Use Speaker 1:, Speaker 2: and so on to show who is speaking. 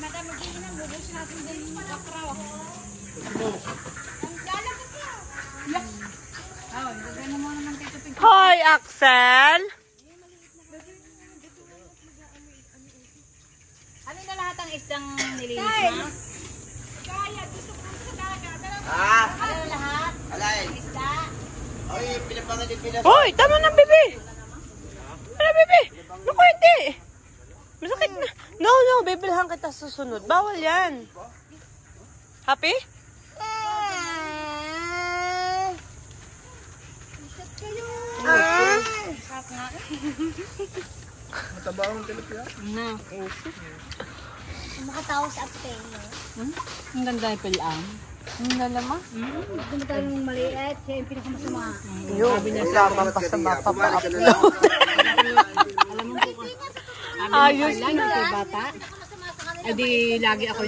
Speaker 1: madam, mag-iinan. Bubusin natin din yung kakraw.
Speaker 2: Hoy, Axel!
Speaker 1: Ano na lahat ang isdang nilinis mo? Kaya, gusto ko sa dagat. Ano na lahat?
Speaker 3: Alay.
Speaker 1: Isda.
Speaker 3: Ay, pinapangat din pinag...
Speaker 2: Hoy, tama na, bebe! Ano, bebe? Naku, hindi! Masakit na. No, bibilhan kita susunod. Bawal yan. Happy?
Speaker 3: Mataba ang tilapia.
Speaker 1: Makatawa sa apel.
Speaker 2: Ang ganda yung pilang. Ang ganda ma?
Speaker 1: Kung magkano maliit, siya yung pinakamasama.
Speaker 2: Yung lamang pa sa mapa pa upload.
Speaker 1: Alam mo po,
Speaker 2: Ayos
Speaker 1: lang yung bata. Eh di lagi ako